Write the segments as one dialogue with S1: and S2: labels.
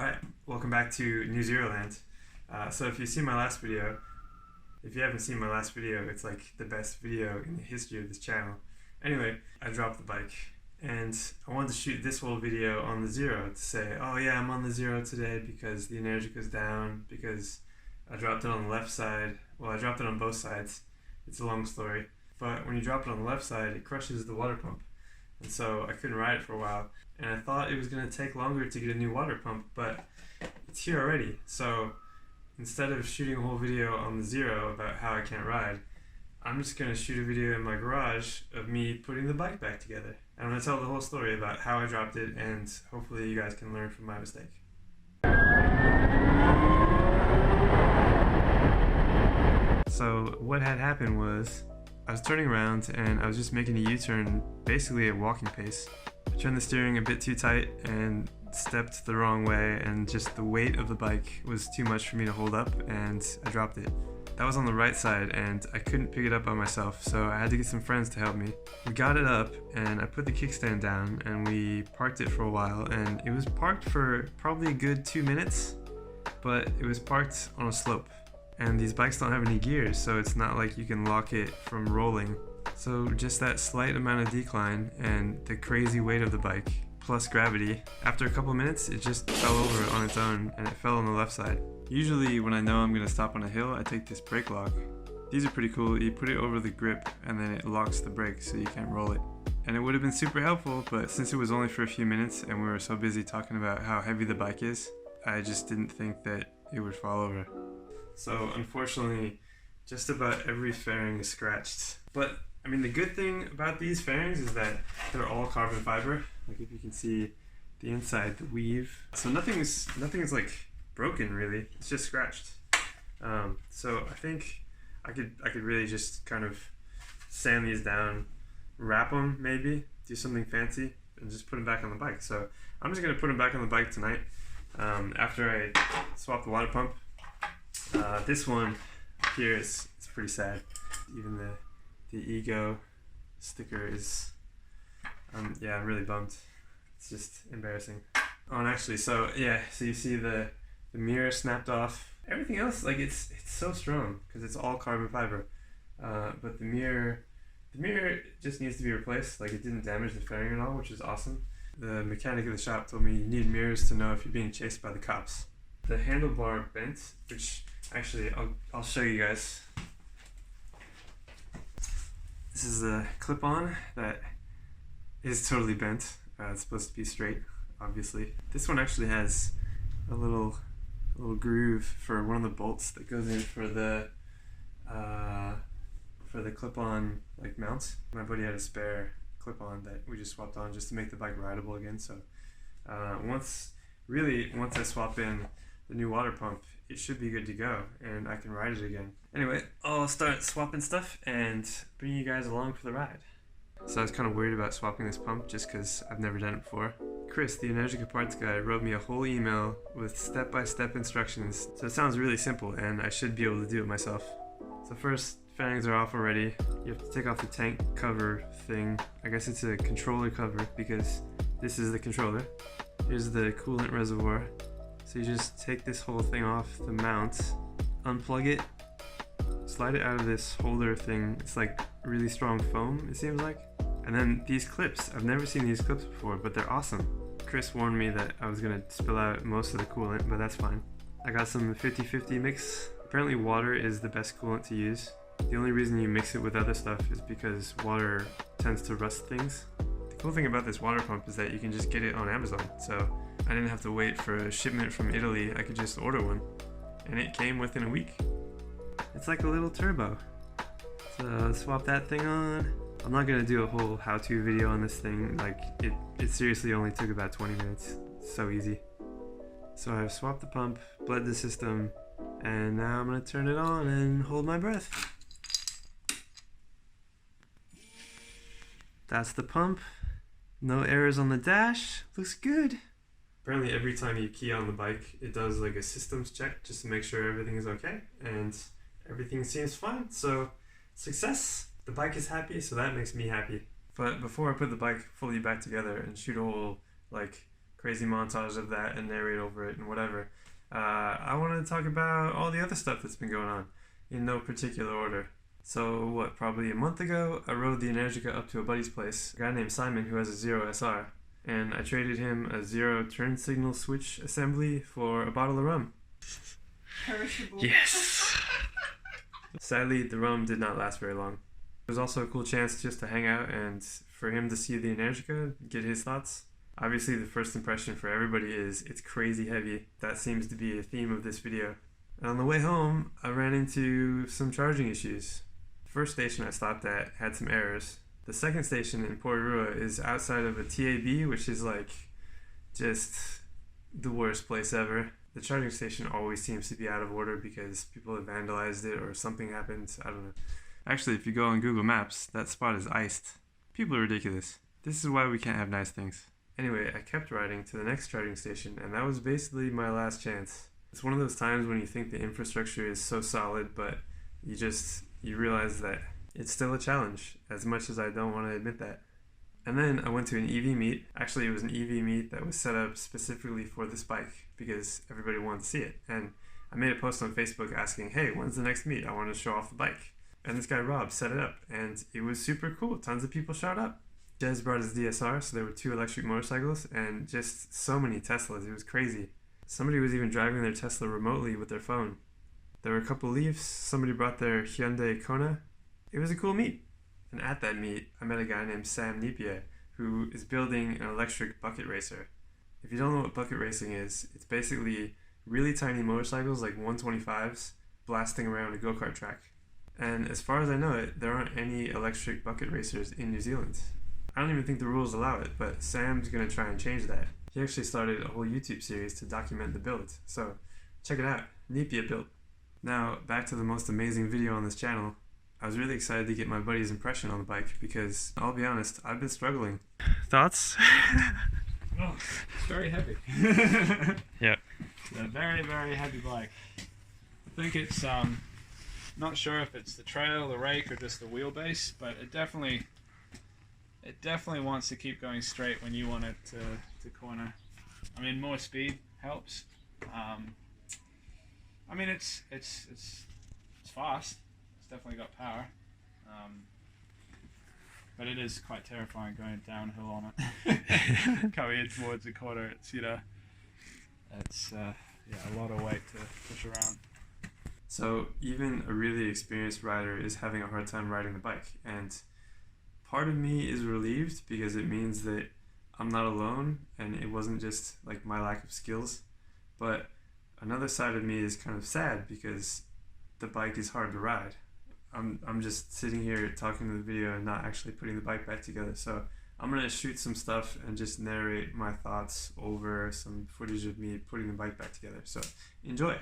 S1: Alright, welcome back to NewZeroland. So if you haven't seen my last video, it's like the best video in the history of this channel. Anyway, I dropped the bike and I wanted to shoot this whole video on the Zero to say, oh yeah, I'm on the Zero today because the Energica's down, because I dropped it on the left side. Well, I dropped it on both sides. It's a long story. But when you drop it on the left side, it crushes the water pump. And so I couldn't ride it for a while. And I thought it was going to take longer to get a new water pump, but it's here already. So instead of shooting a whole video on the Zero about how I can't ride, I'm just going to shoot a video in my garage of me putting the bike back together. And I'm going to tell the whole story about how I dropped it, and hopefully you guys can learn from my mistake. So what had happened was, I was turning around and I was just making a U-turn basically at walking pace. I turned the steering a bit too tight and stepped the wrong way, and just the weight of the bike was too much for me to hold up, and I dropped it. That was on the right side and I couldn't pick it up by myself, so I had to get some friends to help me. We got it up and I put the kickstand down and we parked it for a while, and it was parked for probably a good 2 minutes, but it was parked on a slope. And these bikes don't have any gears, so it's not like you can lock it from rolling. So just that slight amount of decline and the crazy weight of the bike, plus gravity, after a couple minutes it just fell over on its own, and it fell on the left side. Usually when I know I'm going to stop on a hill, I take this brake lock. These are pretty cool. You put it over the grip and then it locks the brake so you can't roll it. And it would have been super helpful, but since it was only for a few minutes and we were so busy talking about how heavy the bike is, I just didn't think that it would fall over. So unfortunately, just about every fairing is scratched. But I mean, the good thing about these fairings is that they're all carbon fiber. Like if you can see the inside, the weave. So nothing's like broken really. It's just scratched. So I think I could really just kind of sand these down, wrap them maybe, do something fancy, and just put them back on the bike. So I'm just gonna put them back on the bike tonight after I swap the water pump. This one here it's pretty sad. Even the Ego sticker is, yeah, I'm really bummed. It's just embarrassing. Oh, and actually, so yeah, so you see the mirror snapped off. Everything else, like it's so strong because it's all carbon fiber. But the mirror just needs to be replaced. Like it didn't damage the fairing at all, which is awesome. The mechanic of the shop told me you need mirrors to know if you're being chased by the cops. The handlebar bent, which actually I'll show you guys. This is a clip-on that is totally bent. It's supposed to be straight, obviously. This one actually has a little groove for one of the bolts that goes in for the clip-on like mounts. My buddy had a spare clip-on that we just swapped on just to make the bike rideable again. So once I swap in the new water pump, it should be good to go and I can ride it again. Anyway, I'll start swapping stuff and bring you guys along for the ride. So I was kind of worried about swapping this pump just because I've never done it before. Chris, the Energica parts guy, wrote me a whole email with step-by-step instructions. So it sounds really simple and I should be able to do it myself. So first, fairings are off already. You have to take off the tank cover thing. I guess it's a controller cover because this is the controller. Here's the coolant reservoir. So you just take this whole thing off the mount, unplug it, slide it out of this holder thing. It's like really strong foam, it seems like. And then these clips, I've never seen these clips before, but they're awesome. Chris warned me that I was gonna spill out most of the coolant, but that's fine. I got some 50-50 mix. Apparently water is the best coolant to use. The only reason you mix it with other stuff is because water tends to rust things. The cool thing about this water pump is that you can just get it on Amazon, so I didn't have to wait for a shipment from Italy. I could just order one, and it came within a week. It's like a little turbo. So swap that thing on. I'm not gonna do a whole how-to video on this thing. Like it seriously only took about 20 minutes. It's so easy. So I've swapped the pump, bled the system, and now I'm gonna turn it on and hold my breath. That's the pump. No errors on the dash. Looks good. Apparently every time you key on the bike, it does like a systems check just to make sure everything is okay, and everything seems fine, so success. The bike is happy, so that makes me happy. But before I put the bike fully back together and shoot a whole like crazy montage of that and narrate over it and whatever. I wanted to talk about all the other stuff that's been going on in no particular order. So probably a month ago, I rode the Energica up to a buddy's place, a guy named Simon who has a Zero SR, and I traded him a Zero turn signal switch assembly for a bottle of rum.
S2: Perishable.
S1: Yes! Sadly, the rum did not last very long. It was also a cool chance just to hang out and for him to see the Energica, get his thoughts. Obviously, the first impression for everybody is it's crazy heavy. That seems to be a theme of this video. And on the way home, I ran into some charging issues. The first station I stopped at had some errors. The second station in Porirua is outside of a TAB, which is like just the worst place ever. The charging station always seems to be out of order because people have vandalized it or something happened. I don't know. Actually, if you go on Google Maps, that spot is iced. People are ridiculous. This is why we can't have nice things. Anyway, I kept riding to the next charging station, and that was basically my last chance. It's one of those times when you think the infrastructure is so solid, but you realize that it's still a challenge, as much as I don't want to admit that. And then I went to an EV meet. Actually, it was an EV meet that was set up specifically for this bike because everybody wanted to see it. And I made a post on Facebook asking, hey, when's the next meet? I want to show off the bike. And this guy, Rob, set it up, and it was super cool. Tons of people showed up. Jez brought his DSR, so there were 2 electric motorcycles, and just so many Teslas. It was crazy. Somebody was even driving their Tesla remotely with their phone. There were a couple Leafs. Somebody brought their Hyundai Kona. It was a cool meet. And at that meet, I met a guy named Sam Niepier, who is building an electric bucket racer. If you don't know what bucket racing is, it's basically really tiny motorcycles like 125s blasting around a go-kart track. And as far as I know it, there aren't any electric bucket racers in New Zealand. I don't even think the rules allow it, but Sam's going to try and change that. He actually started a whole YouTube series to document the build, so check it out, Niepier built. Now, back to the most amazing video on this channel. I was really excited to get my buddy's impression on the bike because, I'll be honest, I've been struggling. Thoughts?
S2: Oh, it's very heavy.
S1: Yeah.
S2: It's a very, very heavy bike. I think it's, not sure if it's the trail, the rake, or just the wheelbase, but it definitely wants to keep going straight when you want it to corner. I mean, more speed helps. I mean, it's fast. It's definitely got power. But it is quite terrifying going downhill on it. Coming in towards the corner, it's it's a lot of weight to push around.
S1: So even a really experienced rider is having a hard time riding the bike, and part of me is relieved because it means that I'm not alone and it wasn't just like my lack of skills, but another side of me is kind of sad because the bike is hard to ride. I'm just sitting here talking to the video and not actually putting the bike back together, so I'm gonna shoot some stuff and just narrate my thoughts over some footage of me putting the bike back together, so enjoy.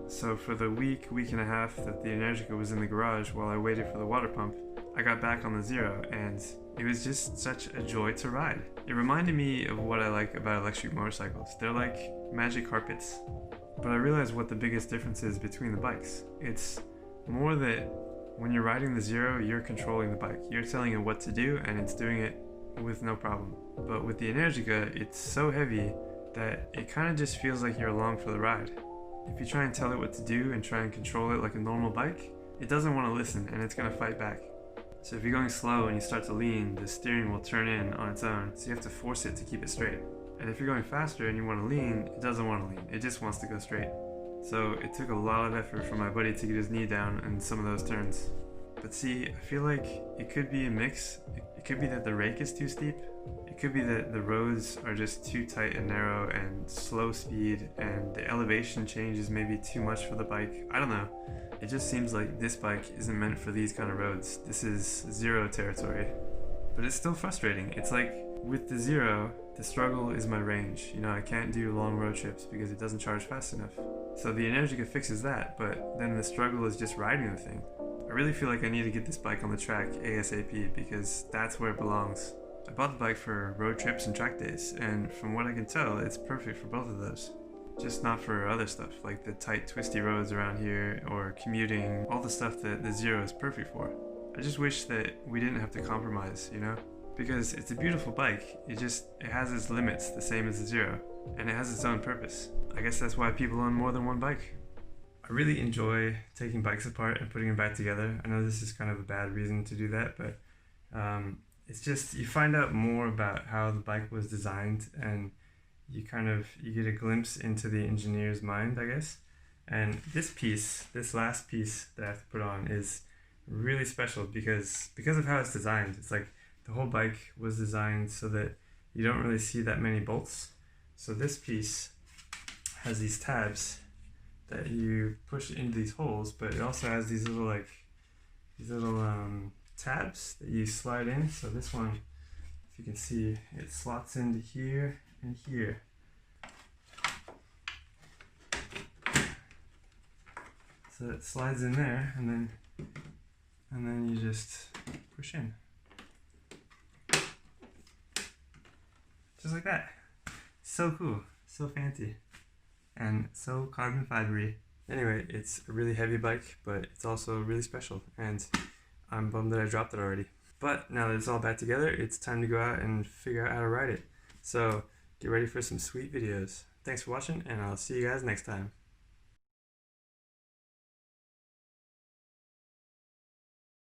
S1: So for the week and a half that the Energica was in the garage while I waited for the water pump, I got back on the Zero and it was just such a joy to ride. It reminded me of what I like about electric motorcycles. They're like magic carpets. But I realized what the biggest difference is between the bikes. It's more that when you're riding the Zero, you're controlling the bike. You're telling it what to do and it's doing it with no problem. But with the Energica, it's so heavy that it kind of just feels like you're along for the ride. If you try and tell it what to do and try and control it like a normal bike, it doesn't want to listen and it's going to fight back. So if you're going slow and you start to lean, the steering will turn in on its own, so you have to force it to keep it straight. And if you're going faster and you want to lean, it doesn't want to lean, it just wants to go straight. So it took a lot of effort for my buddy to get his knee down in some of those turns. But see, I feel like it could be a mix. It could be that the rake is too steep. It could be that the roads are just too tight and narrow and slow speed, and the elevation change is maybe too much for the bike. I don't know. It just seems like this bike isn't meant for these kind of roads. This is Zero territory. But it's still frustrating. It's like with the Zero, the struggle is my range. You know, I can't do long road trips because it doesn't charge fast enough. So the Energica fixes that, but then the struggle is just riding the thing. I really feel like I need to get this bike on the track ASAP because that's where it belongs. I bought the bike for road trips and track days, and from what I can tell, it's perfect for both of those. Just not for other stuff, like the tight twisty roads around here, or commuting, all the stuff that the Zero is perfect for. I just wish that we didn't have to compromise, you know? because it's a beautiful bike. It has its limits, the same as the Zero, and it has its own purpose. I guess that's why people own more than one bike. I really enjoy taking bikes apart and putting them back together. I know this is kind of a bad reason to do that, but it's just, you find out more about how the bike was designed, and you get a glimpse into the engineer's mind, I guess. And this last piece that I have to put on is really special because of how it's designed. It's like the whole bike was designed so that you don't really see that many bolts. So this piece has these tabs that you push into these holes, but it also has these little tabs that you slide in. So this one, if you can see, it slots into here and here. So it slides in there, and then you just push in. Just like that. So cool, so fancy, and so carbon fibery. Anyway, it's a really heavy bike, but it's also really special, and I'm bummed that I dropped it already. But now that it's all back together, it's time to go out and figure out how to ride it. So get ready for some sweet videos. Thanks for watching, and I'll see you guys next time.